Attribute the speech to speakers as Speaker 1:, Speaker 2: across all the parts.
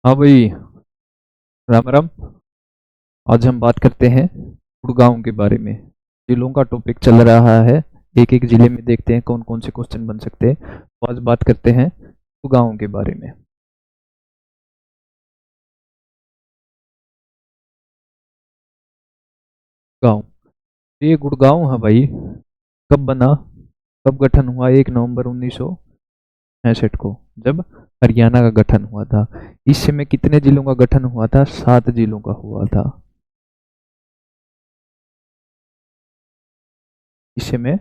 Speaker 1: हाँ भाई। राम राम। आज हम बात करते हैं गुड़गांव के बारे में। जिलों का टॉपिक चल रहा है। एक एक जिले में देखते हैं कौन कौन से क्वेश्चन बन सकते हैं। तो आज बात करते हैं गुड़गांव के बारे में। गांव। ये गुड़गांव है भाई। कब बना? कब गठन हुआ? 1 नवंबर 1966 को, जब हरियाणा का गठन हुआ था। इस समय कितने जिलों का गठन हुआ था? 7 जिलों का हुआ था। इस समय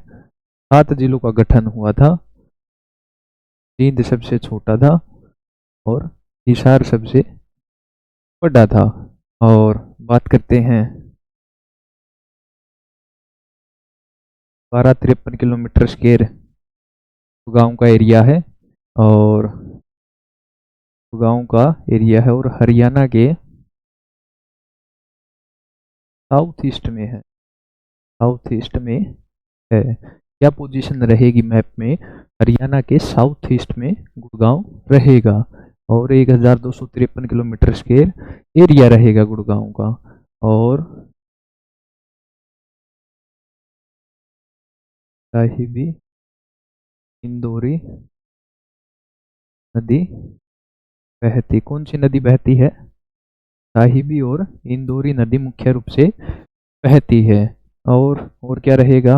Speaker 1: 7 जिलों का गठन हुआ था। जींद सबसे छोटा था और हिसार सबसे बड़ा था। और बात करते हैं, 1253 किलोमीटर स्क्वायर गांव का एरिया है। और गांव का एरिया है और हरियाणा के साउथ ईस्ट में है। साउथ ईस्ट में है। क्या पोजीशन रहेगी मैप में? हरियाणा के साउथ ईस्ट में गुड़गांव रहेगा। और 1253 किलोमीटर स्क्वायर एरिया रहेगा गुड़गांव का। और साहिबी इंदौरी नदी बहती। कौन सी नदी बहती है? साहिबी और इंदौरी नदी मुख्य रूप से बहती है। और क्या रहेगा?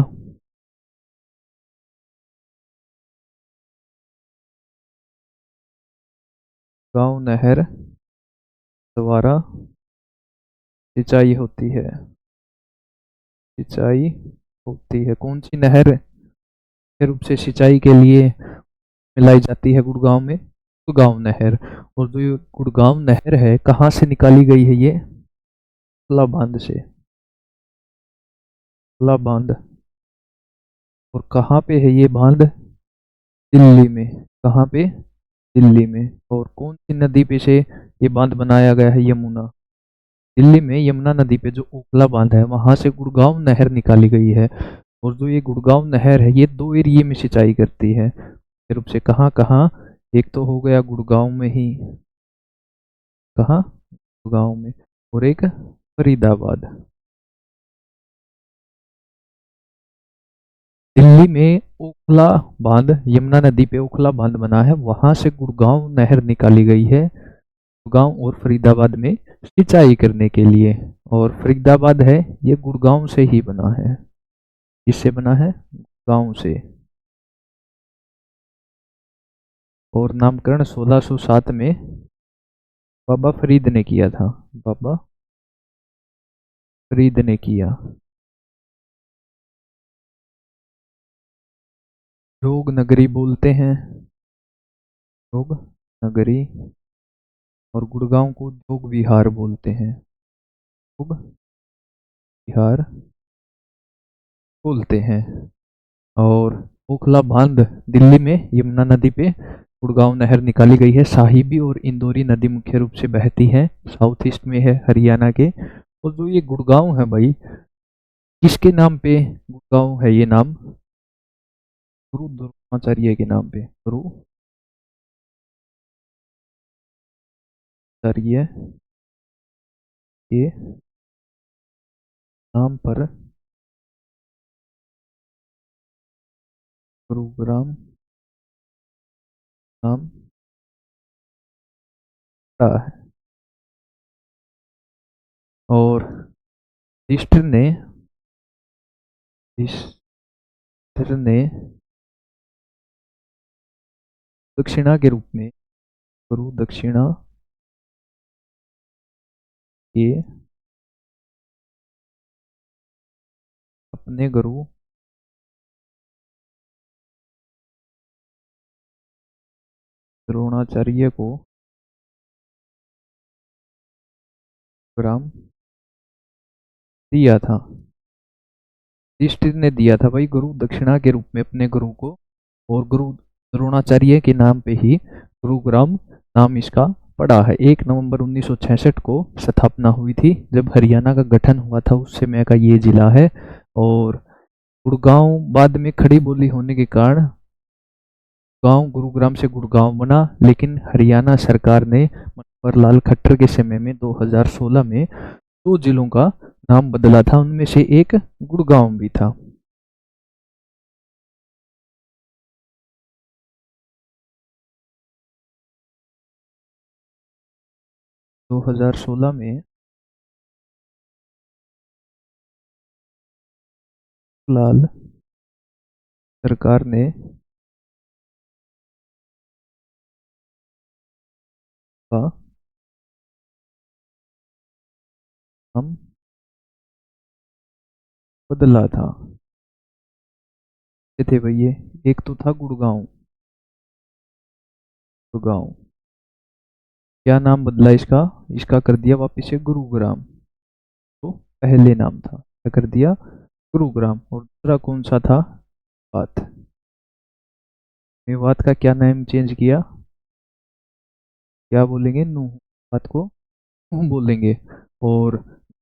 Speaker 1: गांव नहर द्वारा सिंचाई होती है। सिंचाई होती है। कौन सी नहर मुख्य रूप से सिंचाई के लिए मिलाई जाती है गुड़गांव में? गुड़गांव नहर। और जो ये गुड़गांव नहर है, कहाँ से निकाली गई है ये? ला बांध से। ला बांध। और कहाँ पे है ये बांध? दिल्ली में। कहाँ पे? दिल्ली में। और कौन सी नदी पे से ये बांध बनाया गया है? यमुना। दिल्ली में यमुना नदी पे जो ओखला बांध है, वहां से गुड़गांव नहर निकाली गई है। और जो ये गुड़गांव नहर है, ये 2 एरिए में सिंचाई करती है मुख्य रूप से। कहाँ कहाँ? एक तो हो गया गुड़गांव में ही। कहाँ? गुड़गांव में। और एक फरीदाबाद। दिल्ली में ओखला बांध, यमुना नदी पे ओखला बांध बना है, वहां से गुड़गांव नहर निकाली गई है गुड़गांव और फरीदाबाद में सिंचाई करने के लिए। और फरीदाबाद है, ये गुड़गांव से ही बना है। किससे बना है? गांव से। और नामकरण 1607 में बाबा फरीद ने किया था। बाबा फरीद ने किया। योग नगरी बोलते हैं। योग नगरी। और गुड़गांव को योग विहार बोलते हैं। योग विहार बोलते हैं। और ओखला बांध दिल्ली में यमुना नदी पे गुड़गांव नहर निकाली गई है। साहिबी और इंदौरी नदी मुख्य रूप से बहती है, साउथ ईस्ट में है हरियाणा के। और जो ये गुड़गांव है भाई, किसके नाम पे गुड़गांव है? ये नाम गुरु द्रोणाचार्य के नाम पे। गुरु आचार्य के नाम पर गुरुग्राम नाम पड़ा है। और युधिष्ठिर ने युधिष्ठिर ने दक्षिणा के रूप में, गुरु दक्षिणा के अपने गुरु द्रोणाचार्य को ग्राम दिया था। युधिष्ठिर ने दिया था भाई गुरु दक्षिणा के रूप में अपने गुरु को। और गुरु द्रोणाचार्य के नाम पे ही गुरुग्राम नाम इसका पड़ा है। 1 नवंबर 1966 को स्थापना हुई थी, जब हरियाणा का गठन हुआ था उस समय का ये जिला है। और गुड़गांव बाद में खड़ी बोली होने के कारण गांव गुरुग्राम से गुड़गांव बना, लेकिन हरियाणा सरकार ने मनोहरलाल खट्टर के समय में 2016 में 2 जिलों का नाम बदला था, उनमें से एक गुड़गांव भी था। 2016 में लाल सरकार ने का नाम बदला था। ये थे भैया, एक तो था गुड़गांव। गुड़गांव क्या नाम बदला इसका? इसका कर दिया वापिस से गुरुग्राम। तो पहले नाम था, क्या कर दिया? गुरुग्राम। और दूसरा कौन सा था? बात मेवात का क्या नाम चेंज किया? क्या बोलेंगे? नूह। बात को नूह बोलेंगे। और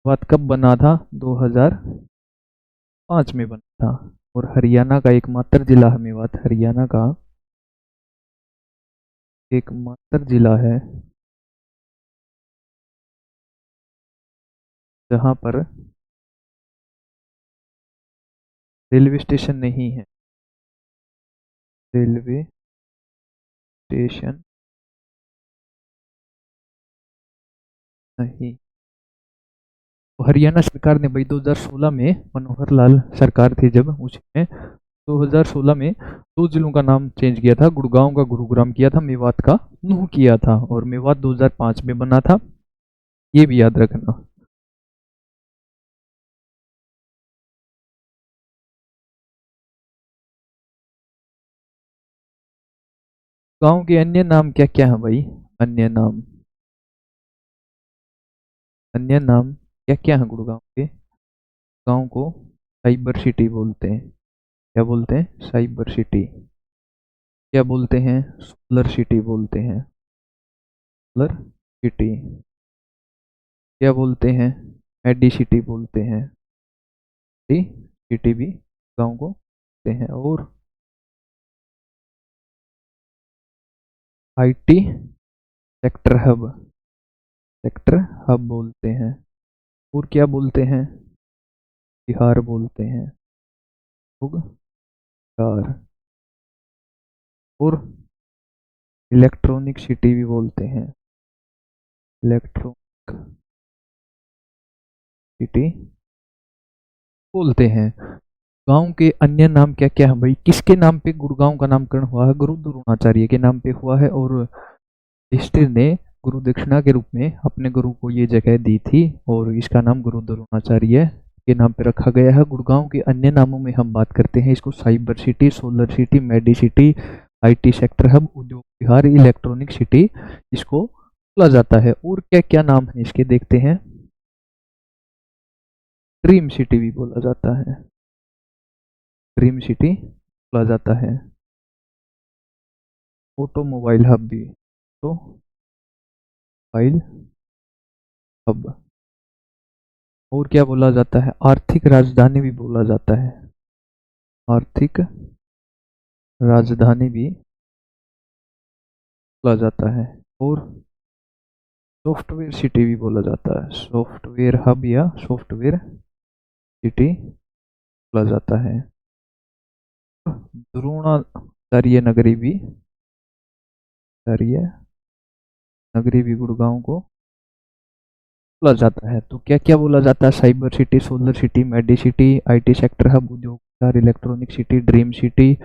Speaker 1: बात कब बना था? 2005 में बना था। और हरियाणा का एकमात्र जिला है मेवात, हरियाणा का एकमात्र जिला है जहां पर रेलवे स्टेशन नहीं है। रेलवे स्टेशन नहीं। तो हरियाणा सरकार ने भाई 2016 में, मनोहर लाल सरकार थी जब, उसमें 2016 में 2 जिलों का नाम चेंज किया था। गुड़गांव का गुरुग्राम किया था, मेवात का नूह किया था। और मेवात 2005 में बना था, ये भी याद रखना। गांव के अन्य नाम क्या क्या है भाई? अन्य नाम, अन्य नाम क्या क्या है गुड़गांव के? गांव को साइबर सिटी बोलते हैं। क्या बोलते हैं? Cyber city. क्या बोलते हैं? सोलर सिटी बोलते हैं। Solar city. क्या बोलते हैं? मेडी सिटी बोलते हैं। मेडी सिटी भी गांव को बोलते हैं। और IT sector hub, sector hub बोलते हैं। और क्या बोलते हैं? बिहार बोलते हैं। बिहार। और इलेक्ट्रॉनिक सिटी भी बोलते हैं। इलेक्ट्रॉनिक सिटी बोलते हैं। गांव के अन्य नाम क्या क्या है भाई? किसके नाम पे गुड़गांव का नामकरण हुआ है? गुरु द्रोणाचार्य के नाम पे हुआ है। और युधिष्ठिर ने गुरु दक्षिणा के रूप में अपने गुरु को ये जगह दी थी, और इसका नाम गुरु द्रोणाचार्य के नाम पे रखा गया है। गुड़गांव के अन्य नामों में हम बात करते हैं, इसको cyber city, solar city, medi city, IT sector hub, Udyog Vihar, electronic city इसको बोला जाता है। और क्या क्या नाम है इसके देखते हैं। ड्रीम सिटी भी बोला जाता है। ड्रीम सिटी बोला जाता है। ऑटोमोबाइल हब भी, तो मोबाइल हब। और क्या बोला जाता है? आर्थिक राजधानी भी बोला जाता है। आर्थिक राजधानी भी बोला जाता है। और सॉफ्टवेयर सिटी भी बोला जाता है। सॉफ्टवेयर हब या सॉफ्टवेयर सिटी बोला जाता है। द्रोणाचार्य नगरी भी, चार्य नगरी भी गुड़गांव को बोला जाता है। तो क्या क्या बोला जाता है? Cyber city, solar city, medi city, IT sector hub, Udyog Vihar, electronic city, dream city,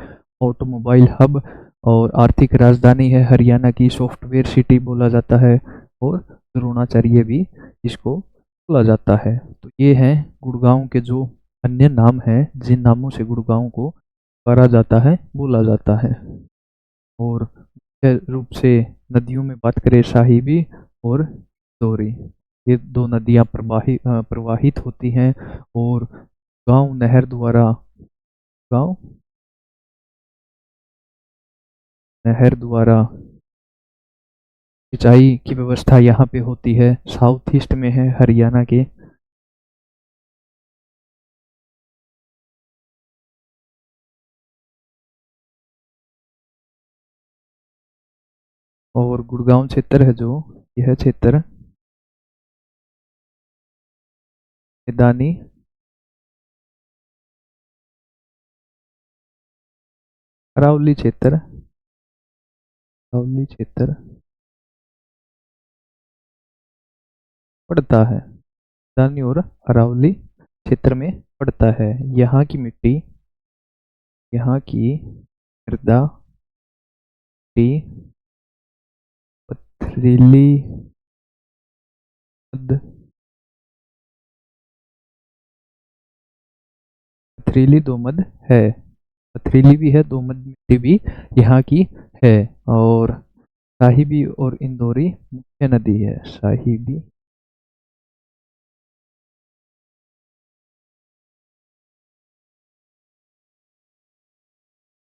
Speaker 1: automobile hub. और आर्थिक राजधानी है हरियाणा की, सॉफ्टवेयर सिटी बोला जाता है। और द्रोणाचार्य भी इसको बोला जाता है। तो ये हैं गुड़गांव के जो अन्य नाम हैं, जिन नामों से गुड़गांव को पुकारा जाता है, बोला जाता है। और मुख्य रूप से नदियों में बात करें, साहिबी और दोरी, ये दो नदियां प्रवाहित होती हैं। और गांव नहर द्वारा, गांव नहर द्वारा सिंचाई की व्यवस्था यहाँ पे होती है। साउथ ईस्ट में है हरियाणा के। और गुड़गांव क्षेत्र है जो, यह क्षेत्र मैदानी अरावली क्षेत्र पड़ता है। मैदानी और अरावली क्षेत्र में पड़ता है। यहाँ की मृदा मिट्टी पथरीली मध्य पथरीली दोमट है। पथरीली भी है, दोमट मिट्टी भी यहाँ की है। और साहिबी और इंदौरी मुख्य नदी है। साहिबी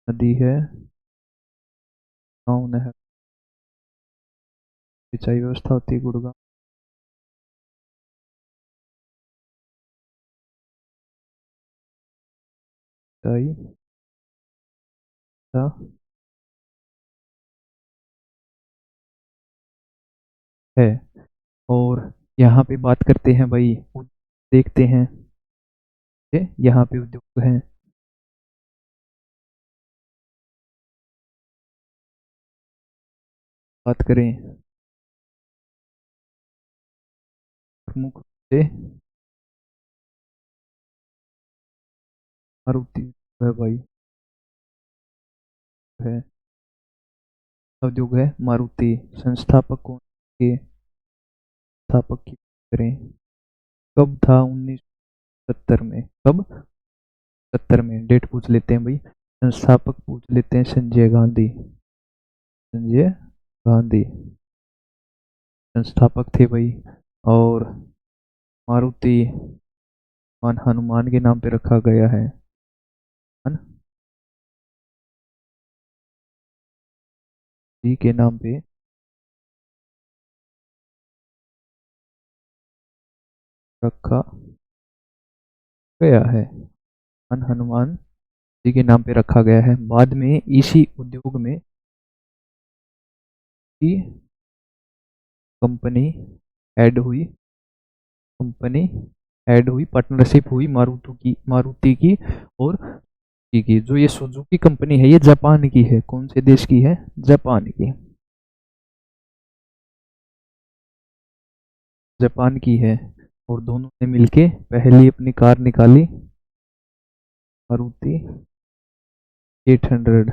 Speaker 1: नदी है। गाँव नहर सिंचाई व्यवस्था होती है। गुड़गांव सिंचाई व्यवस्था है। और यहाँ पे बात करते हैं भाई, देखते हैं यहाँ पे उद्योग हैं। बात करें प्रमुख रूप से मारुति है भाई, है उद्योग है मारुति। संस्थापक कौन के? संस्थापक की बात करें, कब था? 1970 में। कब? 70 में। डेट पूछ लेते हैं भाई। संस्थापक पूछ लेते हैं, संजय गांधी। संजय गांधी संस्थापक थे भाई। और मारुति हनुमान के नाम पे रखा गया है। जी के नाम पे रखा गया है। हनुमान जी के नाम पे रखा गया है। बाद में इसी उद्योग में की कंपनी ऐड हुई। कंपनी ऐड हुई, पार्टनरशिप हुई मारुति की और की। जो ये सुजुकी कंपनी है, ये जापान की है। कौन से देश की है? जापान की। जापान की है। और दोनों ने मिलके पहली अपनी कार निकाली, मारुति 800।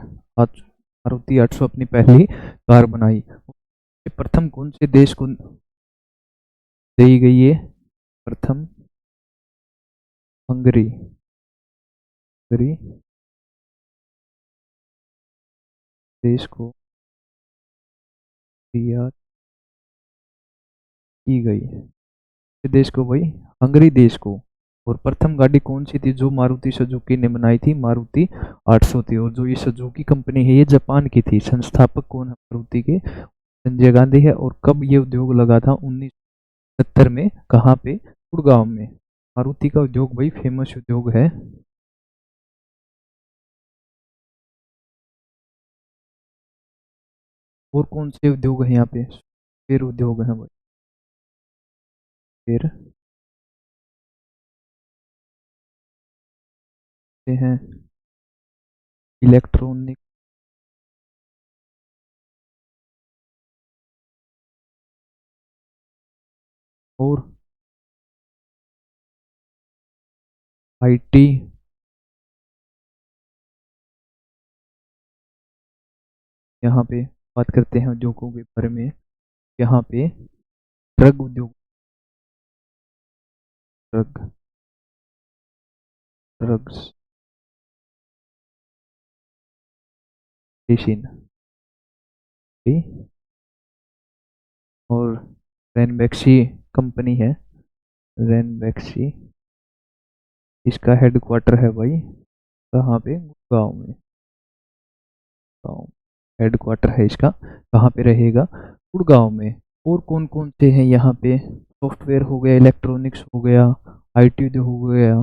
Speaker 1: मारुति 800 अपनी पहली कार बनाई। प्रथम कौन से देश को दी गई है? प्रथम हंगरी। हंगरी देश को दिया की गई है। देश को भाई, हंगरी देश को। और प्रथम गाड़ी कौन सी थी जो मारुति सुजुकी ने बनाई थी? मारुति 800 थी। और जो ये सुजुकी कंपनी है, ये जापान की थी। संस्थापक कौन है मारुति के? संजय गांधी है। और कब ये उद्योग लगा था? 1970 में। कहाँ पे? गुड़गांव में। मारुति का उद्योग भाई फेमस उद्योग है। और कौन से उद्योग है यहाँ पे? फिर उद्योग है भाई। फिर ये हैं इलेक्ट्रॉनिक और आईटी। यहाँ पे बात करते हैं उद्योगों के बारे में। यहाँ पे ड्रग उद्योग, ड्रग ड्रग्स मेडिसिन और रेनबैक्सी कंपनी है। रेनबैक्सी, इसका हेडक्वार्टर है भाई कहाँ पे? गांव में। गाँव हेडक्वार्टर है इसका। कहाँ पे रहेगा? गुड़गांव में। और कौन कौन से हैं यहाँ पे? सॉफ्टवेयर हो गया, इलेक्ट्रॉनिक्स हो गया, आईटी उद्योग हो गया,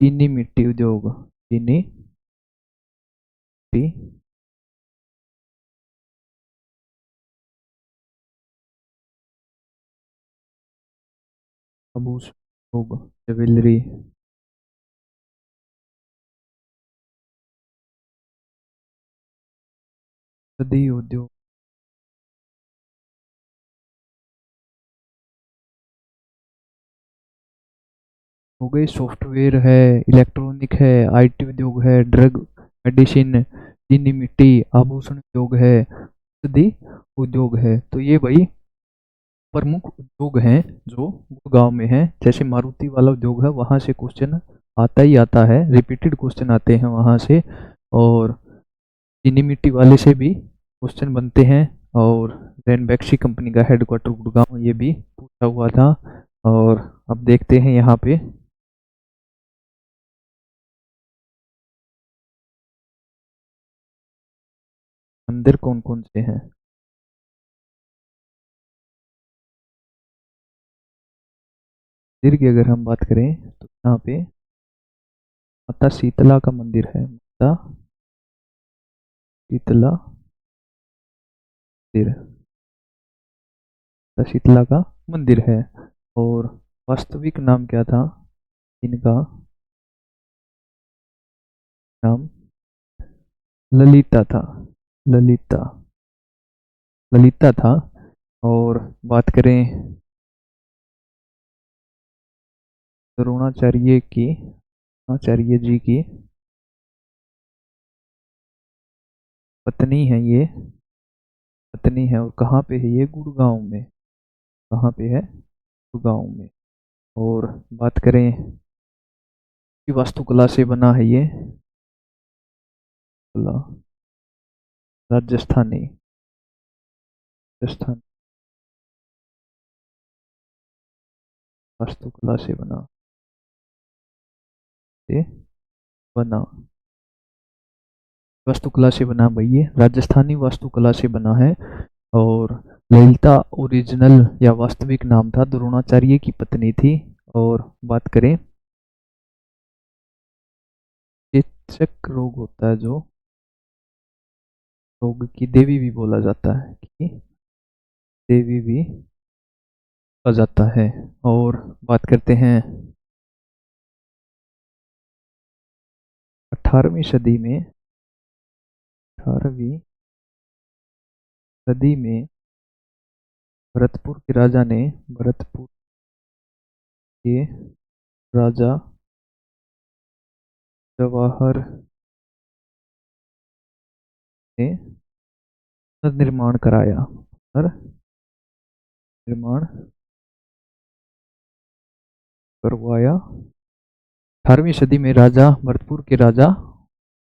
Speaker 1: चीनी मिट्टी उद्योग, चीनी मिट्टी आभूषण उद्योग, ज्वेलरी। सदी उद्योग हो गई, सॉफ्टवेयर है, इलेक्ट्रॉनिक है, आईटी उद्योग है, ड्रग, मेडिसिन, चीनी मिट्टी, आभूषण उद्योग है, सदी उद्योग है। तो ये भाई प्रमुख उद्योग हैं जो गुड़गांव में हैं। जैसे मारुति वाला उद्योग है, वहां से क्वेश्चन आता ही आता है, रिपीटेड क्वेश्चन आते हैं वहां से। और चीनी मिट्टी वाले से भी क्वेश्चन बनते हैं। और रेनबैक्सी कंपनी का हेडक्वार्टर गुड़गांव, ये भी पूछा हुआ था। और अब देखते हैं यहाँ पे मंदिर कौन कौन से हैं। मंदिर की अगर हम बात करें तो यहाँ पे माता शीतला का मंदिर है। माता शीतला मंदिर, माता शीतला का मंदिर है। और वास्तविक नाम क्या था इनका? नाम ललिता था। ललिता, ललिता था। और बात करें द्रोणाचार्य की, द्रोणाचार्य जी की पत्नी है ये, पत्नी है। और कहाँ पे है ये? गुड़गांव में। कहाँ पे है? गुड़गांव में। और बात करें कि वास्तुकला से बना है ये, कला, राजस्थानी, राजस्थान वास्तुकला से बना, से बना, वास्तुकला से बना भाई, ये राजस्थानी वास्तुकला से बना है। और ललिता ओरिजिनल या वास्तविक नाम था, द्रोणाचार्य की पत्नी थी। और बात करें चेचक रोग होता है जो, रोग की देवी भी बोला जाता है, कि देवी भी कहा जाता है। और बात करते हैं 18वीं सदी में, 18वीं सदी में भरतपुर के राजा ने, भरतपुर के राजा जवाहर ने निर्माण कराया, निर्माण करवाया। 18वीं सदी में राजा, भरतपुर के राजा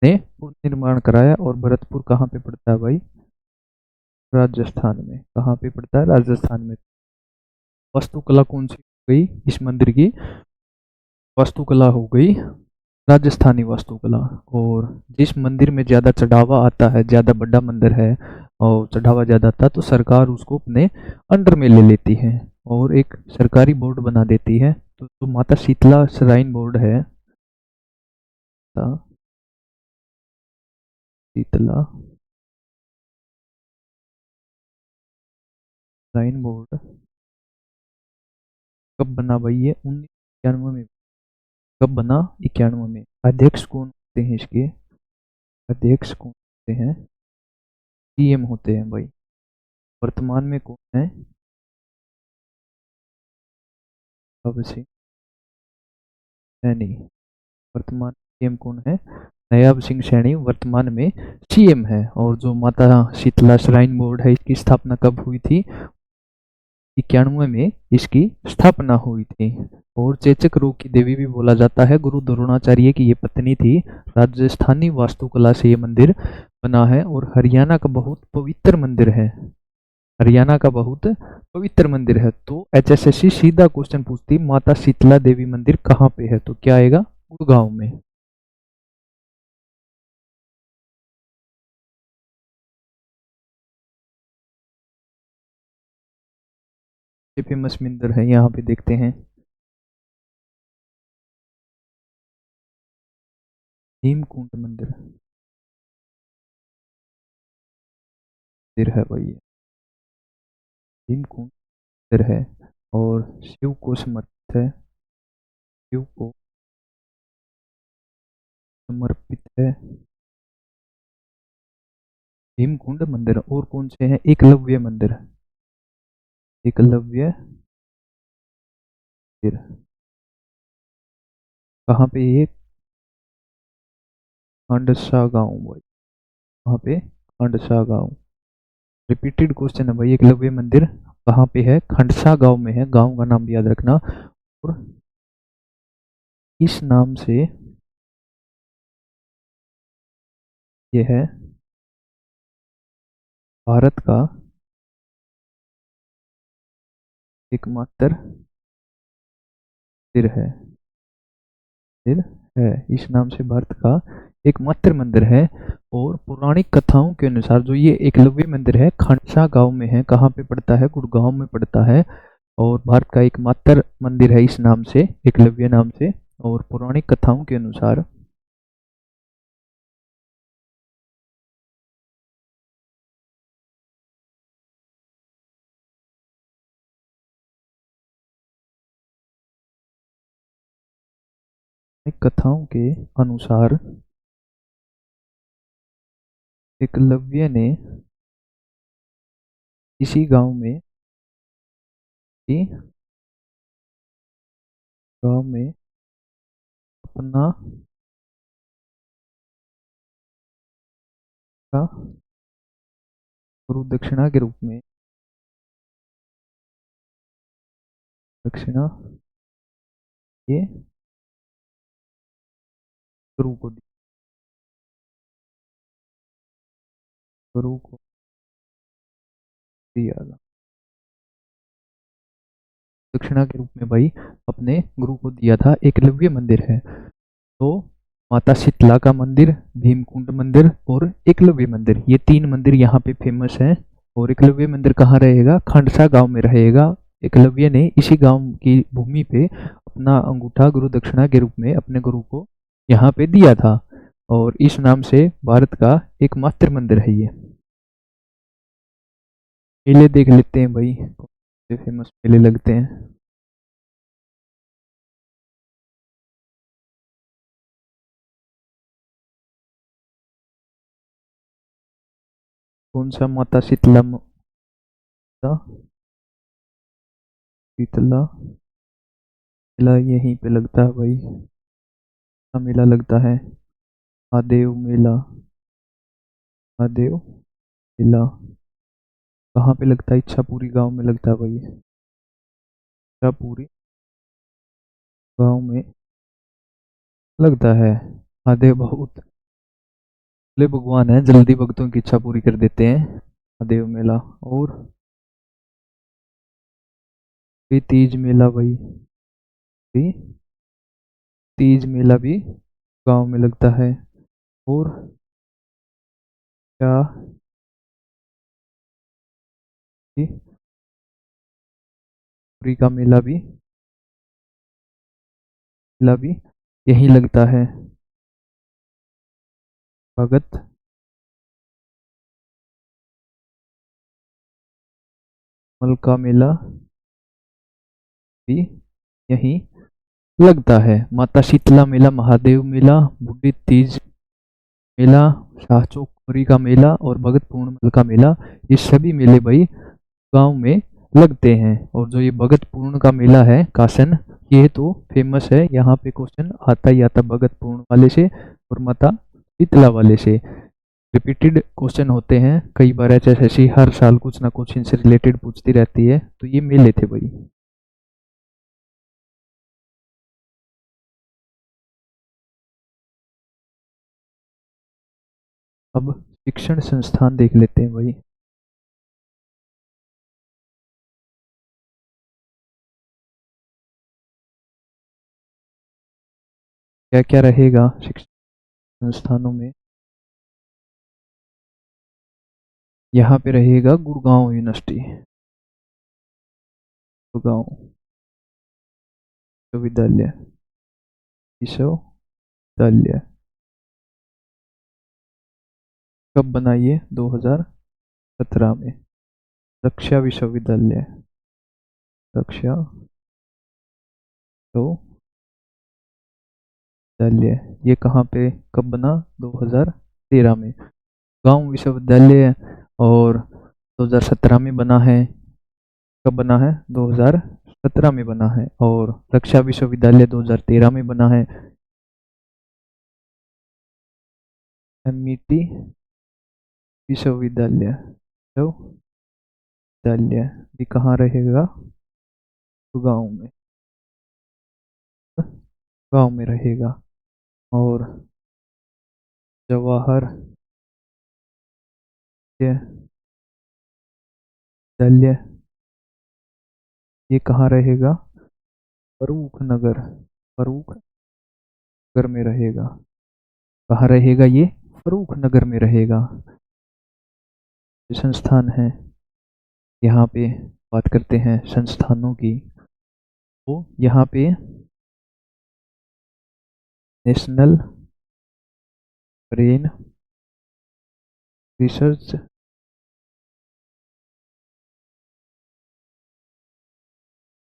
Speaker 1: ने पुनर्निर्माण कराया। और भरतपुर कहाँ पे पड़ता है भाई? राजस्थान में। कहाँ पे पड़ता है? राजस्थान में। वास्तुकला कौन सी हो गई इस मंदिर की? वास्तुकला हो गई राजस्थानी वास्तुकला। और जिस मंदिर में ज्यादा चढ़ावा आता है, ज्यादा बड़ा मंदिर है और चढ़ावा ज्यादा आता है, तो सरकार उसको अपने अंडर में ले लेती है और एक सरकारी बोर्ड बना देती है। तो जो माता शीतला श्राइन बोर्ड है, माता शीतला श्राइन बोर्ड कब बना भाई? ये 1991 में। कब बना? 91 में। अध्यक्ष कौन होते हैं इसके? अध्यक्ष कौन होते हैं? सीएम होते हैं भाई। वर्तमान में कौन है? अब से सैनी। वर्तमान सीएम कौन है? नायाब सिंह सैनी वर्तमान में सीएम है। और जो माता शीतला श्राइन बोर्ड है, इसकी स्थापना कब हुई थी? 91 में इसकी स्थापना हुई थी। और चेचक रोग की देवी भी बोला जाता है, गुरु द्रोणाचार्य की ये पत्नी थी। राजस्थानी वास्तुकला से ये मंदिर बना है। और हरियाणा का बहुत पवित्र मंदिर है, हरियाणा का बहुत पवित्र मंदिर है। तो एचएसएससी सीधा क्वेश्चन पूछती, माता शीतला देवी मंदिर कहाँ पे है? तो क्या आएगा? गुड़गांव में। ये फेमस मंदिर है, यहाँ पे देखते हैं। हेमकुंड मंदिर, मंदिर है भाई ये, हेमकुंड मंदिर है। और शिव को समर्पित है, शिव को समर्पित है। भीमकुंड मंदिर। और कौन से हैं? एकलव्य मंदिर, एकलव्य मंदिर कहाँ पे? ये खंडसा गांव भाई, वहाँ पे खंडसा गांव। रिपीटेड क्वेश्चन है भाई, एकलव्य मंदिर कहाँ पे है? खंडसा गांव में है, गांव का नाम भी याद रखना। और इस नाम से ये है भारत का एकमात्र मंदिर है, मंदिर है, इस नाम से भारत का एकमात्र मंदिर है। और पौराणिक कथाओं के अनुसार जो ये एकलव्य मंदिर है खंडसा गांव में है। कहाँ पे पड़ता है? गुड़गांव में पड़ता है। और भारत का एकमात्र मंदिर है इस नाम से, एकलव्य नाम से। और पौराणिक कथाओं के अनुसार कथाओं के अनुसार एकलव्य ने इसी गांव में, इसी गांव में अपना का गुरु दक्षिणा के रूप में, दक्षिणा ये गुरु को गुरु को दिया था। दक्षिणा के रूप में भाई अपने गुरु को दिया था। एकलव्य मंदिर है तो माता शीतला का मंदिर, भीमकुंड मंदिर और एकलव्य मंदिर, ये तीन मंदिर यहाँ पे फेमस हैं। और एकलव्य मंदिर कहाँ रहेगा? खंडसा गांव में रहेगा। एकलव्य ने इसी गांव की भूमि पे अपना अंगूठा गुरु दक्षिणा के रूप में अपने गुरु को यहाँ पे दिया था। और इस नाम से भारत का एकमात्र मंदिर है ये। मेले देख लेते हैं भाई, कौन से फेमस मेले लगते हैं। कौन सा? माता शीतला, माता शीतला मेला यहीं पे लगता है भाई। का मेला लगता है महादेव मेला, महादेव मेला कहाँ पे लगता है? इच्छापुरी गांव में लगता है भाई, इच्छापुरी गांव में लगता है। महादेव बहुत भोले भगवान है, जल्दी भक्तों की इच्छा पूरी कर देते हैं। महादेव मेला। और भी तीज मेला भाई, भी तीज मेला भी गांव में लगता है। और क्या? कि पुरी का मेला भी यहीं लगता है। भगत मल का मेला भी यहीं लगता है। माता शीतला मेला, महादेव मेला, बूढ़ी तीज मेला, शाहचौक का मेला और भगत पूर्णिमा का मेला, ये सभी मेले भाई गांव में लगते हैं। और जो ये भगत पूर्ण का मेला है कासन, ये तो फेमस है, यहाँ पे क्वेश्चन आता ही आता भगत पूर्ण वाले से और माता शीतला वाले से। रिपीटेड क्वेश्चन होते हैं कई बार, ऐसी हर साल कुछ ना कुछ इनसे रिलेटेड पूछती रहती है। तो ये मेले थे भाई। अब शिक्षण संस्थान देख लेते हैं भाई। क्या क्या रहेगा शिक्षण संस्थानों में? यहाँ पे रहेगा गुड़गांव यूनिवर्सिटी, गुड़गांव विश्वविद्यालय, विश्वविद्यालय कब बनाइए? 2017 में। रक्षा विश्वविद्यालय, रक्षा तो विश्वविद्यालय ये कहाँ पे कब बना? 2013 में। गांव विश्वविद्यालय और 2017 में बना है। कब बना है? 2017 में बना है। और रक्षा विश्वविद्यालय 2013 में बना है। एमईटी विश्वविद्यालय तो विद्यालय भी कहाँ रहेगा? तो गांव में रहेगा। और जवाहर विद्यालय ये कहाँ रहेगा? फरूख नगर। फरूख नगर में रहेगा। कहाँ रहेगा ये? फरूख नगर में रहेगा। जो संस्थान है यहाँ पे बात करते हैं संस्थानों की, तो यहाँ पे नेशनल ब्रेन रिसर्च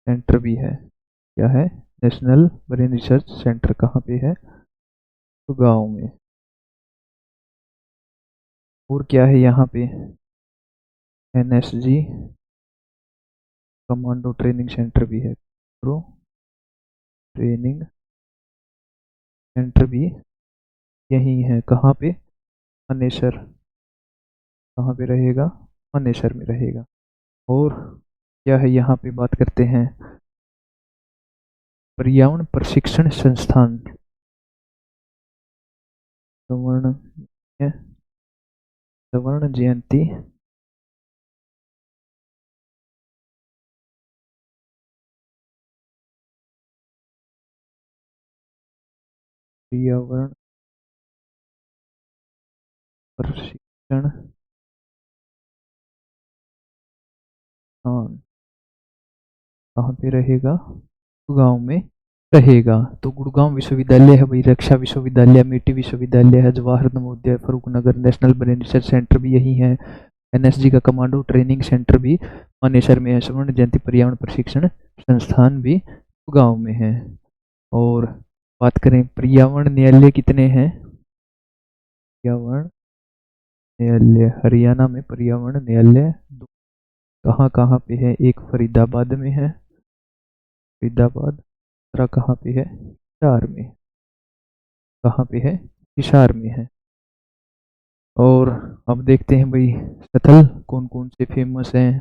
Speaker 1: सेंटर भी है। क्या है? नेशनल ब्रेन रिसर्च सेंटर कहाँ पे है? तो गाँव में। और क्या है यहाँ पे? एनएसजी कमांडो ट्रेनिंग सेंटर भी है। प्रो ट्रेनिंग सेंटर भी यही है। कहाँ पे? मनेसर। कहाँ पे रहेगा? मनेसर में रहेगा। और क्या है यहाँ पे बात करते हैं? पर्यावरण प्रशिक्षण संस्थान स्वर्ण स्वर्ण जयंती पर्यावरण प्रशिक्षण संस्थान कहाँ पे रहेगा? गुड़गांव में रहेगा। तो गुड़गांव विश्वविद्यालय है भाई, रक्षा विश्वविद्यालय, अमेठी विश्वविद्यालय है, जवाहर नवोदय, फरूख नगर, नेशनल ब्रेन रिसर्च सेंटर भी यही है, एनएसजी का कमांडो ट्रेनिंग सेंटर भी मानेसर में है, स्वर्ण जयंती पर्यावरण प्रशिक्षण संस्थान भी गांव में है। और बात करें पर्यावरण न्यायालय कितने हैं? पर्यावरण न्यायालय हरियाणा में पर्यावरण न्यायालय कहाँ कहाँ पे है? एक फरीदाबाद में है, फरीदाबाद। दूसरा कहाँ पे है? हिसार में। कहाँ पे है? हिसार में है। और अब देखते हैं भाई स्थल कौन कौन से फेमस हैं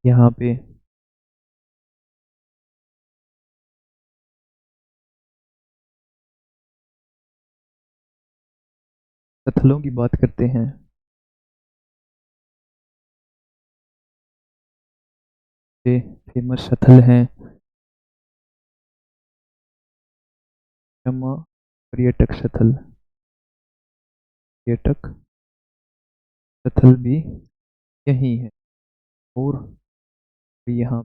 Speaker 1: यहाँ पे। स्थलों की बात करते हैं। ये फेमस स्थल हैं क्षमा पर्यटक स्थल, पर्यटक स्थल भी यही है। और भी यहाँ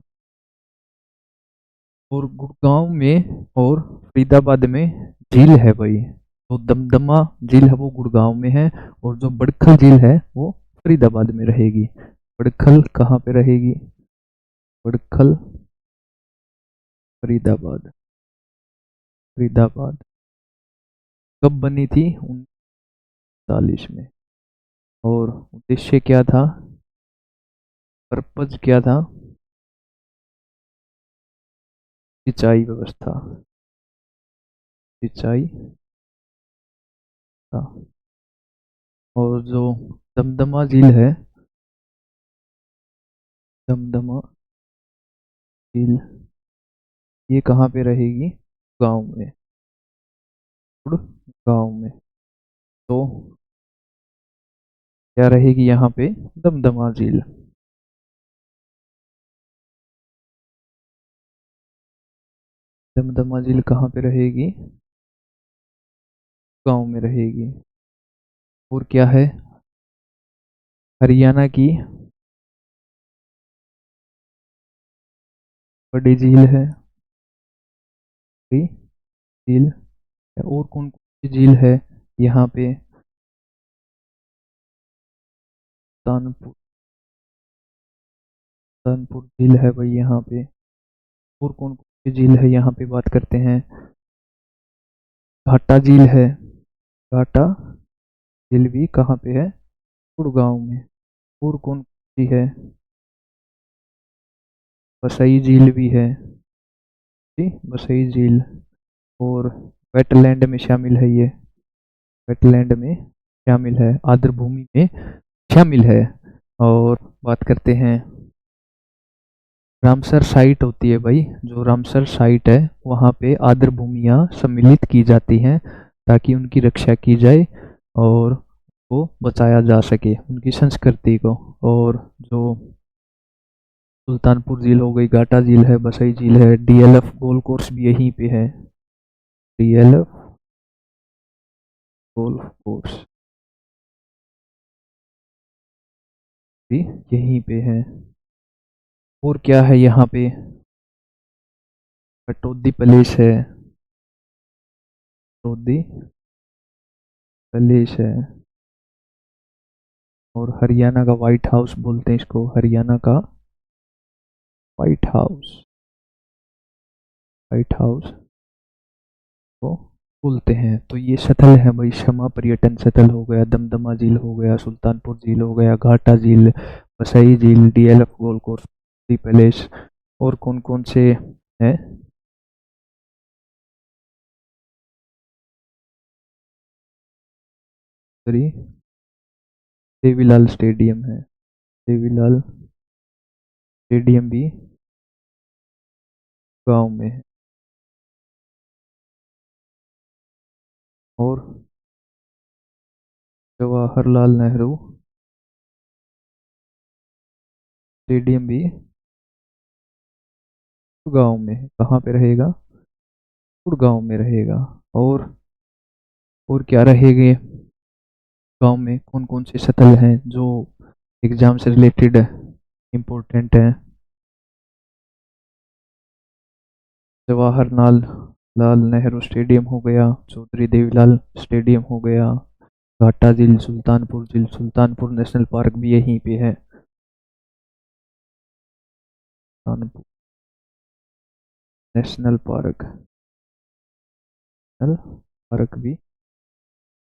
Speaker 1: और गुड़गांव में और फरीदाबाद में झील है भाई। तो दमदमा झील है वो गुड़गांव में है, और जो बड़खल झील है वो फरीदाबाद में रहेगी। बड़खल कहाँ पे रहेगी? बड़खल फरीदाबाद। फरीदाबाद कब बनी थी? 1940 में। और उद्देश्य क्या था? पर्पज क्या था? सिंचाई व्यवस्था, सिंचाई था। और जो दमदमा झील है, दमदमा झील ये कहाँ पे रहेगी? गांव में। गांव में। तो क्या रहेगी यहाँ पे? दमदमा झील। दमदमा झील कहाँ पे रहेगी? गांव में रहेगी। और क्या है? हरियाणा की बड़ी झील है, बड़ी झील है। और कौन कौन सी झील है यहाँ पे? तानपुर, तानपुर झील है भाई यहाँ पे। और कौन कौन ये झील है, यहाँ पे बात करते हैं। घाटा झील है, घाटा झील भी कहाँ पे है? गुड़गांव में। और कौन सी है? बसई झील भी है जी, बसई झील। और वेटलैंड में शामिल है ये, वेटलैंड में शामिल है, आर्द्र भूमि में शामिल है। और बात करते हैं, रामसर साइट होती है भाई, जो रामसर साइट है वहाँ पे आर्द्र भूमियाँ सम्मिलित की जाती हैं ताकि उनकी रक्षा की जाए और वो बचाया जा सके, उनकी संस्कृति को। और जो सुल्तानपुर झील हो गई, घाटा झील है, बसई झील है, डीएलएफ गोल्फ कोर्स भी यहीं पे है, डीएलएफ गोल्फ कोर्स भी यहीं पे है। और क्या है यहाँ पे? पटौदी पैलेस है, पटौदी पैलेस है। और हरियाणा का व्हाइट हाउस बोलते हैं इसको, हरियाणा का व्हाइट हाउस, व्हाइट हाउस को बोलते हैं। तो ये स्थल है भाई, क्षमा पर्यटन स्थल हो गया, दमदमा झील हो गया, सुल्तानपुर झील हो गया, घाटा झील, बसई झील, डीएलएफ गोल्फ कोर्स, पैलेस। और कौन कौन से हैं? सॉरी, देवीलाल स्टेडियम है, देवीलाल स्टेडियम भी गांव में है। और जवाहरलाल नेहरू स्टेडियम भी गांव में है। कहाँ पे रहेगा? गुड़गांव में रहेगा। और क्या रहेंगे? गांव में कौन कौन से स्थल हैं जो एग्जाम से रिलेटेड इम्पोर्टेंट है? जवाहरलाल नेहरू स्टेडियम हो गया, चौधरी देवीलाल स्टेडियम हो गया, घाटा झील, सुल्तानपुर झील, सुल्तानपुर नेशनल पार्क भी यहीं पे है, Sultanpur national park, national park भी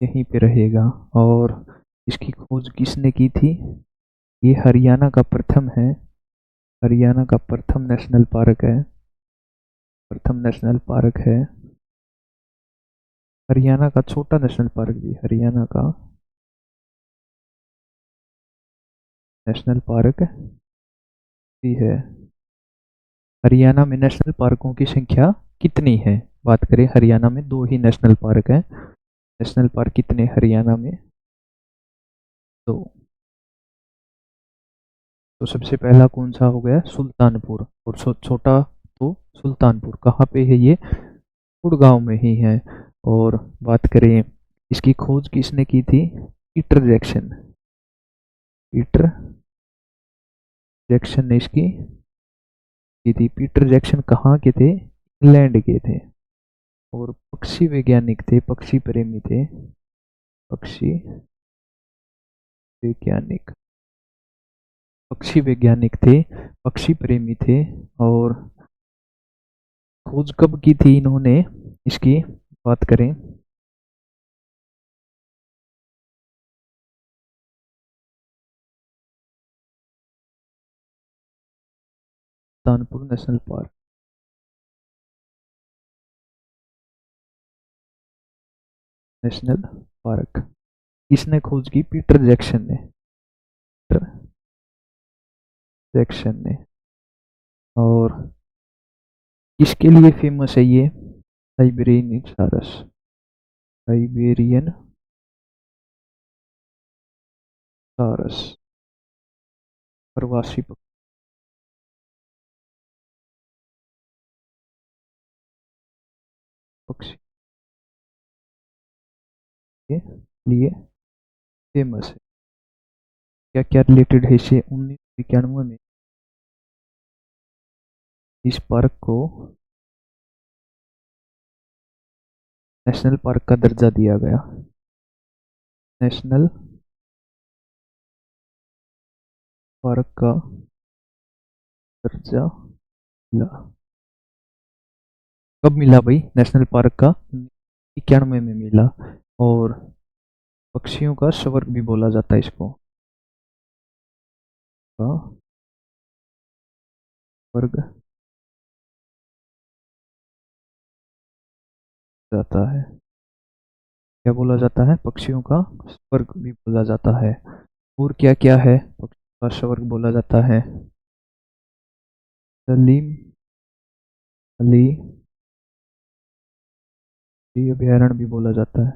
Speaker 1: यहीं पे रहेगा। और इसकी खोज किसने की थी? ये हरियाणा का प्रथम है, हरियाणा का प्रथम नेशनल पार्क है, प्रथम नेशनल पार्क है। हरियाणा का छोटा नेशनल पार्क भी, हरियाणा का नेशनल पार्क भी है। हरियाणा में नेशनल पार्कों की संख्या कितनी है? बात करें, हरियाणा में दो ही नेशनल पार्क हैं। नेशनल पार्क कितने हरियाणा में? दो। तो सबसे पहला कौन सा हो गया? सुल्तानपुर। और छोटा तो सुल्तानपुर कहाँ पे है ये? गुड़गांव में ही है। और बात करें, इसकी खोज किसने की थी? पीटर जैक्सन, पीटर जैक्सन ने इसकी की थी। पीटर जैक्सन कहाँ के थे? इंग्लैंड के थे। और पक्षी वैज्ञानिक थे, पक्षी प्रेमी थे, पक्षी वैज्ञानिक, पक्षी वैज्ञानिक थे, पक्षी प्रेमी थे। और खोज कब की थी इन्होंने इसकी? बात करें, Sultanpur national park, national park किसने खोज की? पीटर जैक्सन ने, पीटर जैक्सन ने। और किसके लिए फेमस है ये? साइबेरियन सारस, साइबेरियन सारस, प्रवासी पक्षी के लिए फेमस है। क्या क्या रिलेटेड है इसे? 1991 में इस पार्क को नेशनल पार्क का दर्जा दिया गया, नेशनल पार्क का दर्जा मिला। कब मिला भाई नेशनल पार्क का? 91 में मिला। और पक्षियों का स्वर्ग भी बोला जाता है इसको, का स्वर्ग जाता है। क्या बोला जाता है? पक्षियों का स्वर्ग भी बोला जाता है। और क्या क्या है पक्षियों का स्वर्ग बोला जाता है? सलीम अली जी अभयारण्य भी बोला जाता है।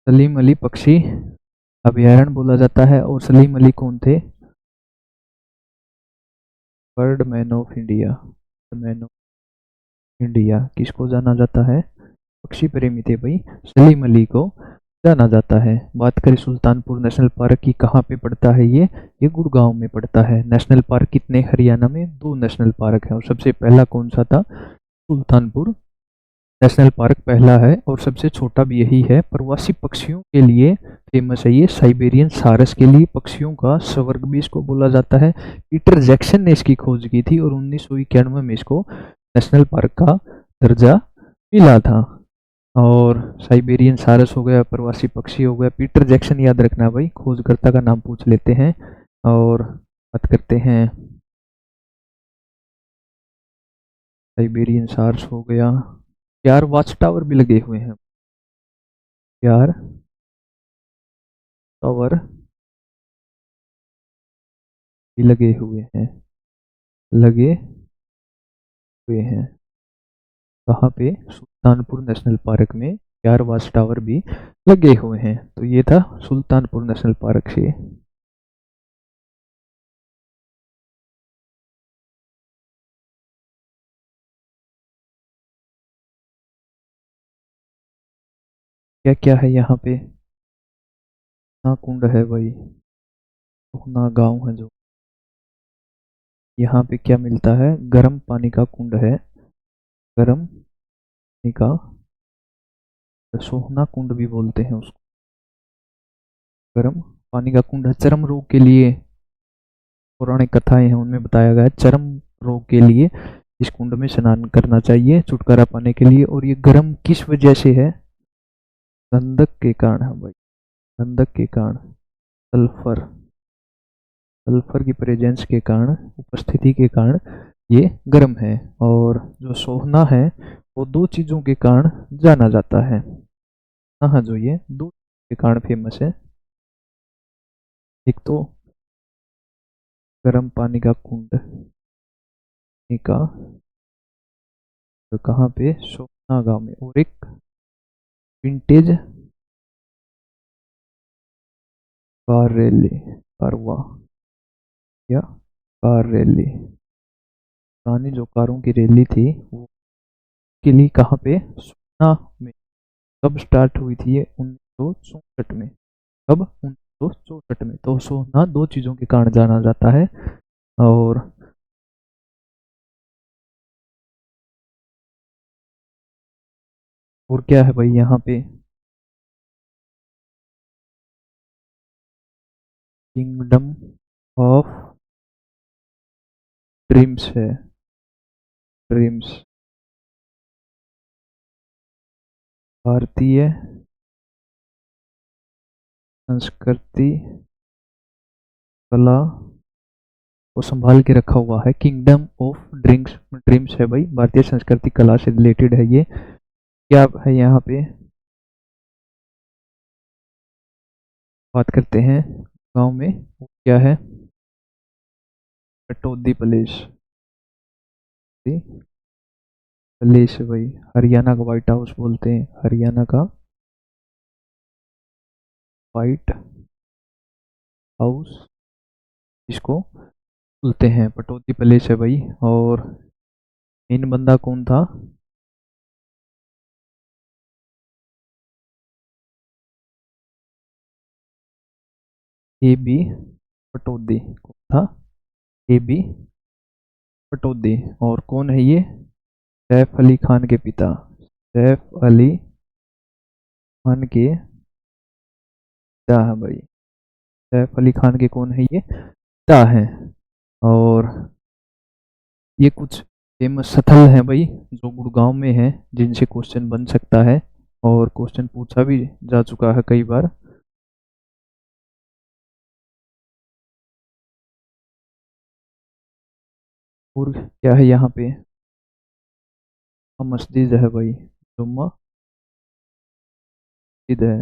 Speaker 1: सलीम अली पक्षी अभयारण्य बोला जाता है। और सलीम अली कौन थे? Bird man of India. Man of India किसको जाना जाता है? पक्षी प्रेमी थे भाई, सलीम अली को जाना जाता है। बात करें सुल्तानपुर नेशनल पार्क की, कहाँ पे पड़ता है ये गुड़गांव में पड़ता है। नेशनल पार्क कितने हरियाणा में? 2 नेशनल पार्क है। और सबसे पहला कौन सा था? सुल्तानपुर नेशनल पार्क पहला है, और सबसे छोटा भी यही है। प्रवासी पक्षियों के लिए फेमस है ये, साइबेरियन सारस के लिए पक्षियों का स्वर्ग भी इसको बोला जाता है। पीटर जैक्सन ने इसकी खोज की थी और 1991 में इसको नेशनल पार्क का दर्जा मिला था। और साइबेरियन सारस हो गया, प्रवासी पक्षी हो गया, पीटर जैक्सन याद रखना भाई, खोजकर्ता का नाम पूछ लेते हैं। और बात करते हैं, साइबेरियन सारस हो गया। 4 वॉच टावर भी लगे हुए हैं। 4 टावर भी लगे हुए हैं, लगे हुए हैं। कहाँ पे? सुल्तानपुर नेशनल पार्क में 4 वॉच टावर भी लगे हुए हैं। तो ये था सुल्तानपुर नेशनल पार्क से। क्या क्या है यहाँ पे? ना कुंड है भाई, ना गांव है जो। यहाँ पे क्या मिलता है? गर्म पानी का कुंड है, गर्म पानी का, सोहना कुंड भी बोलते हैं उसको। गर्म पानी का कुंड है। चर्म रोग के लिए, पौराणिक कथाएं हैं उनमें बताया गया है, चर्म रोग के लिए इस कुंड में स्नान करना चाहिए छुटकारा पाने के लिए। और ये गर्म किस वजह से है? गंधक के कारण है भाई, गंधक के कारण, सल्फर, सल्फर की प्रेजेंस के कारण, उपस्थिति के कारण ये गर्म है। और जो सोहना है वो 2 चीजों के कारण जाना जाता है। हाँ, जो ये 2 के कारण फेमस है। एक तो गर्म पानी का कुंड, पानी का, तो कहाँ पे? सोहना गांव में। और एक विंटेज कार रैली, कारवा या कार रैली, पुरानी जो कारों की रैली थी वो के लिए कहाँ पे? सोहना में। कब स्टार्ट हुई थी ये? 1964 में। कब? 1964 में। तो सोहना 2 चीजों के कारण जाना जाता है। और क्या है भाई यहाँ पे? किंगडम ऑफ ड्रीम्स है, ड्रीम्स, भारतीय संस्कृति कला को संभाल के रखा हुआ है। किंगडम ऑफ ड्रीम्स, ड्रीम्स है भाई, भारतीय संस्कृति कला से रिलेटेड है ये। क्या है यहाँ पे? बात करते हैं गांव में, वो क्या है? पटौदी पैलेस, पैलेस है भाई, हरियाणा का व्हाइट हाउस बोलते हैं, हरियाणा का व्हाइट हाउस इसको बोलते हैं, पटौदी पैलेस है भाई। और मेन बंदा कौन था? A B Pataudi. कौन था? A B Pataudi. और कौन है ये? सैफ अली खान के पिता, सैफ अली खान के पिता है भाई, सैफ अली खान के कौन है ये? पिता है। और ये कुछ फेमस स्थल हैं भाई जो गुड़गांव में हैं, जिनसे क्वेश्चन बन सकता है और क्वेश्चन पूछा भी जा चुका है कई बार। और क्या है यहाँ पे? मस्जिद है भाई, जुम्मा मस्जिद है।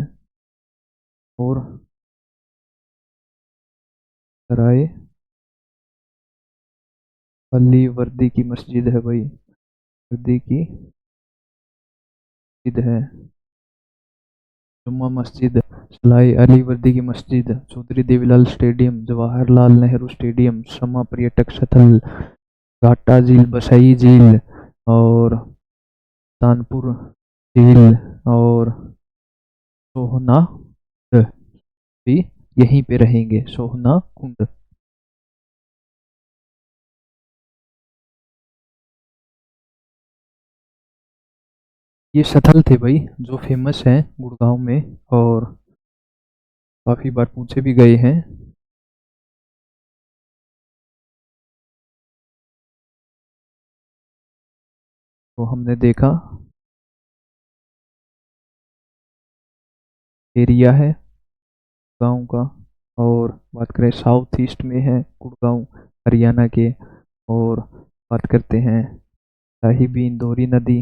Speaker 1: और सराय अली वर्दी की मस्जिद है भाई, वर्दी की मस्जिद है। जुम्मा मस्जिद, सलाई अली वर्दी की मस्जिद, चौधरी देवीलाल स्टेडियम, जवाहरलाल नेहरू स्टेडियम, समा पर्यटक स्थल, घाटा झील, बसई झील, और तानपुर झील, और सोहना कुंड भी यहीं पे रहेंगे, सोहना कुंड। ये स्थल थे भाई जो फेमस हैं गुड़गांव में और काफी बार पूछे भी गए हैं। तो हमने देखा एरिया है गांव का, और बात करें साउथ ईस्ट में है गुड़गांव हरियाणा के। और बात करते हैं साहिबी इंदौरी नदी,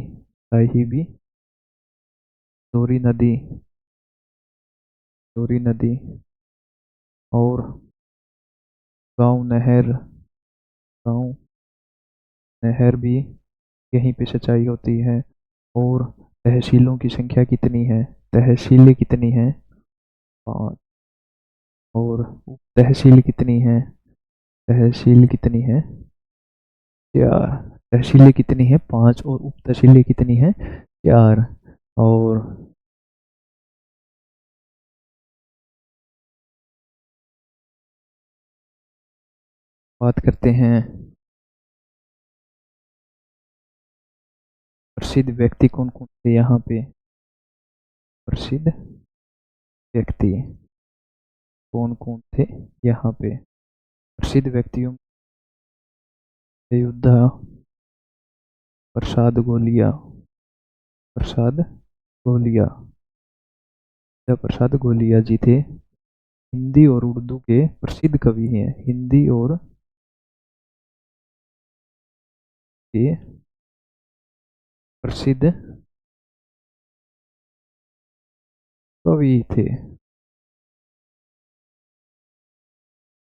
Speaker 1: साहिबी इंदौरी नदी, इंदौरी नदी, और गांव नहर, गांव नहर भी यहीं पे सिंचाई होती है। और तहसीलों की संख्या कितनी है? तहसीलें कितनी हैं? 5। और उप तहसील कितनी है? तहसील कितनी है? चार। तहसीलें कितनी है? 5। और उप तहसीलें कितनी है? 4। और बात करते हैं प्रसिद्ध व्यक्ति कौन कौन थे यहाँ पे? प्रसिद्ध व्यक्ति कौन कौन थे यहाँ पे? प्रसिद्ध व्यक्तियों में योद्धा प्रसाद गोलिया, प्रसाद गोलिया, प्रसाद गोलिया जी थे हिंदी और उर्दू के प्रसिद्ध कवि हैं, हिंदी और के प्रसिद्ध कवि थे।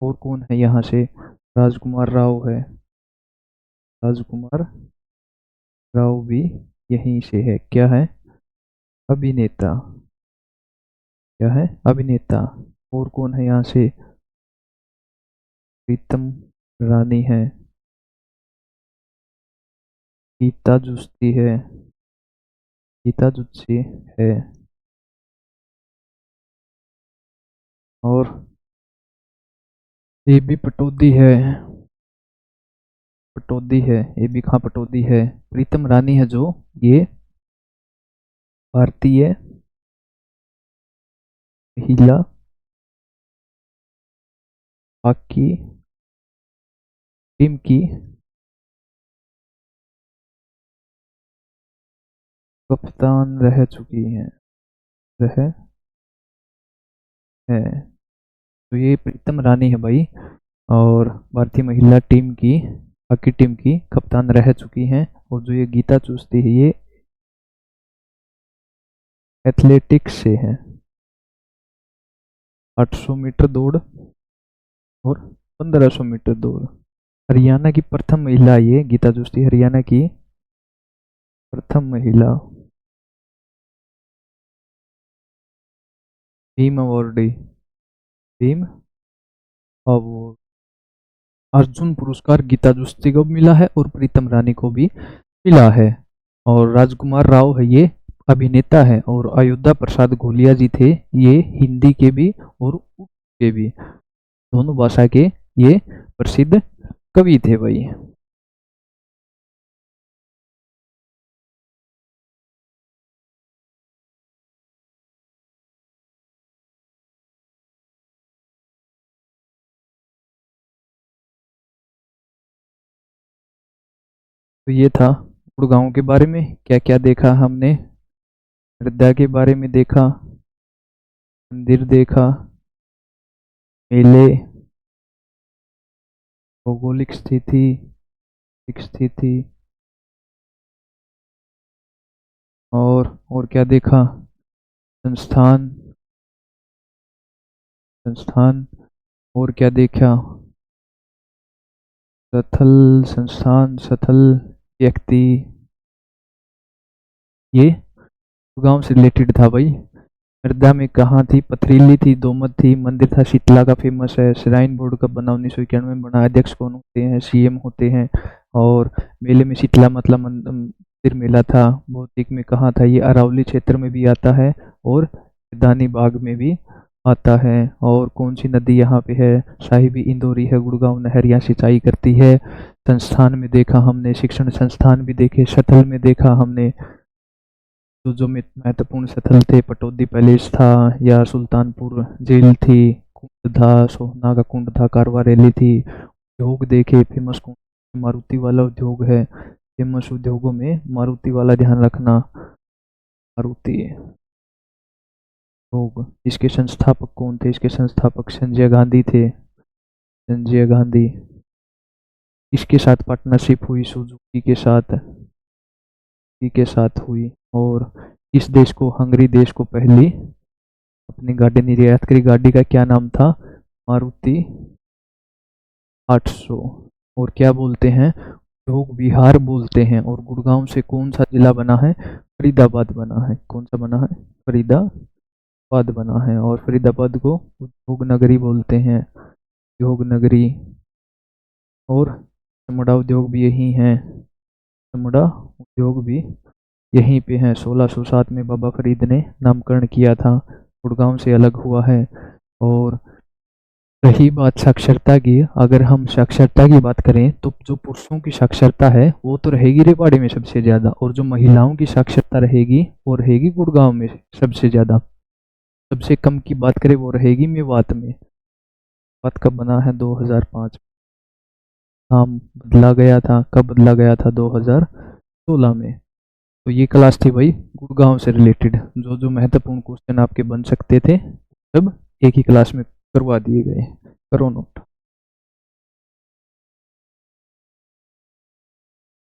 Speaker 1: और कौन है यहाँ से? राजकुमार राव है, राजकुमार राव भी यहीं से है। क्या है? अभिनेता, क्या है? अभिनेता। और कौन है यहाँ से? प्रीतम रानी है, गीता जुस्ती है, गीता जुस्सी है। और ये भी पटौदी है, पटौदी है, ये भी कहाँ पटौदी है? प्रीतम रानी है जो, ये भारतीय महिला हॉकी टीम की कप्तान रह चुकी हैं, रह है। तो ये प्रीतम रानी है भाई, और भारतीय महिला टीम की, हॉकी टीम की कप्तान रह चुकी हैं। और जो ये गीता चूस्ती है, ये एथलेटिक्स से है, 800 मीटर दौड़ और 1500 मीटर दौड़। हरियाणा की प्रथम महिला ये गीता चूस्ती, हरियाणा की प्रथम महिला। भीम अवॉर्डी, भीम अवॉर्ड, अर्जुन पुरस्कार गीता चूस्ती को मिला है और प्रीतम रानी को भी मिला है। और राजकुमार राव है ये अभिनेता है, और अयोध्या प्रसाद गोलिया जी थे, ये हिंदी के भी और उर्दू के भी, दोनों भाषा के ये प्रसिद्ध कवि थे भाई। तो ये था गुड़गांव के बारे में। क्या क्या देखा हमने? हृदय के बारे में देखा, मंदिर देखा, मेले, भौगोलिक स्थिति और क्या देखा? संस्थान संस्थान और क्या देखा? स्थल, संस्थान, स्थल, व्यक्ति। ये गांव से रिलेटेड था भाई। हरदा में कहाँ थी? पथरीली थी, दोमट थी, मंदिर था, शीतला का फेमस है, श्राइन बोर्ड कब बना? 1991 में बना। अध्यक्ष कौन होते हैं? सीएम होते हैं। और मेले में शीतला मतलब मंदिर मेला था। भौतिक में कहाँ था? ये अरावली क्षेत्र में भी आता है और दानी बाग में भी आता है। और कौन सी नदी यहाँ पे है? साहिबी इंदौरी है। गुड़गांव नहर यहाँ सिंचाई करती है। संस्थान में देखा हमने, शिक्षण संस्थान भी देखे। शटल में देखा हमने जो महत्वपूर्ण स्थल थे, पटौदी पैलेस था या सुल्तानपुर जेल थी, कुंड था, सोहना का कुंड था, कारवा रैली थी। उद्योग देखे, फेमस कुंड मारुति वाला उद्योग है। फेमस उद्योगों में मारुति वाला ध्यान रखना, मारुति उद्योग। इसके संस्थापक कौन थे? इसके संस्थापक संजय गांधी थे, संजय गांधी। इसके साथ पार्टनरशिप हुई सुजुकी के साथ हुई। और इस देश को, हंगरी देश को पहली अपनी गाड़ी निर्यात करी। गाड़ी का क्या नाम था? मारुति 800। और क्या बोलते हैं? उद्योग विहार बोलते हैं। और गुड़गांव से कौन सा जिला बना है? फरीदाबाद बना है। कौन सा बना है? फरीदाबाद बना है। और फरीदाबाद को उद्योग नगरी बोलते हैं, उद्योग नगरी। और चमड़ा उद्योग भी यही है, चमड़ा उद्योग भी यहीं पे है। 1607 में बाबा फरीद ने नामकरण किया था, गुड़गांव से अलग हुआ है। और रही बात साक्षरता की, अगर हम साक्षरता की बात करें तो जो पुरुषों की साक्षरता है वो तो रहेगी रेवाड़ी में सबसे ज्यादा, और जो महिलाओं की साक्षरता रहेगी वो रहेगी गुड़गांव में सबसे ज्यादा। सबसे कम की बात करें वो रहेगी मेवात में। मेवात कब बना है? 2005। नाम बदला गया था। कब बदला गया था? 2016 में। तो ये क्लास थी भाई गुड़गांव से रिलेटेड। जो जो महत्वपूर्ण क्वेश्चन आपके बन सकते थे सब एक ही क्लास में करवा दिए गए। करो नोट।